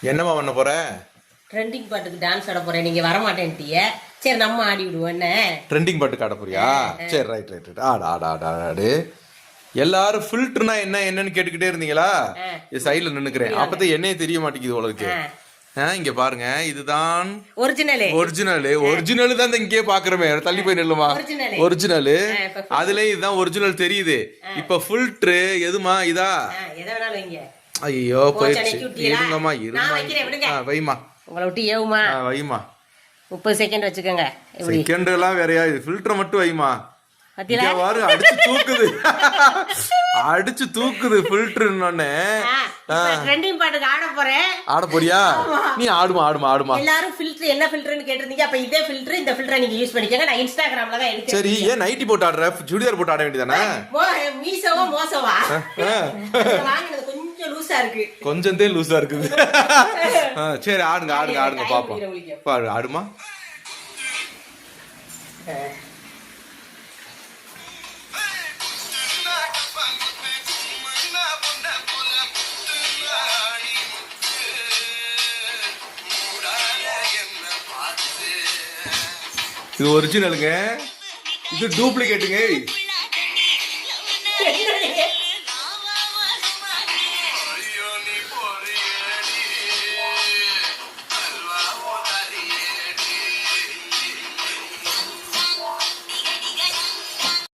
என்னம்மா பண்ண போற? ட்ரெண்டிங் பாட்டுக்கு டான்ஸ் ஆட போறேன். நீங்க வர மாட்டேன்ட்டீங்க. சரி நம்ம ஆடி விடுவோம். என்ன ட்ரெண்டிங் பாட்டுக்கு ஆட போறியா? சரி ரைட் ரைட் ரைட் ஆடு ஆடு ஆடு ஆடு ஆடு. எல்லாரும் ஃபில்டர்னா என்னன்னு கேட்டுக்கிட்டே இருந்தீங்களா? இது சைடுல நின்னுக்கிறேன். அப்பதான் என்னையே தெரிய மாட்டேங்குது உங்களுக்கு. இங்க பாருங்க, இதுதான் ஒரிஜினல். ஒரிஜினல் தான் இங்கே பாக்குறமே. தள்ளி போய் நில்லுமா. ஒரிஜினல் அதுலயும் இதுதான் ஒரிஜினல் தெரியுது. இப்ப ஃபில்டர் எதுமா இதா? ஐயோ போயிடுச்சு. இருங்கம்மா இருமா. வைமா உங்களை விட்டு ஏவுமா? வைமா. 30 செகண்ட் வச்சுக்கோங்க. செகண்ட் எல்லாம் வேறையா? இது ஃபில்டர் மட்டும் வைமா. அடிச்சு தூக்குது. அடிச்சு தூக்குது ஃபில்டர்னு. ட்ரெண்டிங் பாட்டுக்கு ஆட போறேன். ஆட போறியா? நீ ஆடுமா ஆடுமா ஆடுமா. எல்லாரும் ஃபில்டர் என்ன ஃபில்டர்னு கேட்டிருந்தீங்க. அப்ப இதே ஃபில்டர், இந்த ஃபில்டரை நீங்க யூஸ் பண்ணிக்கங்க. நான் இன்ஸ்டாகிராம்ல தான் எடுத்தேன். சரி, ஏன் நைட்டி போட்டு ஆடுற? சுடிதார் போட்டு ஆட வேண்டியதானே? மீசவா மோசவா? வாங்குனது கொஞ்சம் லூசா இருக்கு. கொஞ்சம் தான் லூசா இருக்குது. சரி ஆடுங்க ஆடுங்க ஆடுங்க பாப்போம். பாரு ஆடுமா. இது ஒரிஜினலுங்க, இது டூப்ளிகேட்டுங்க.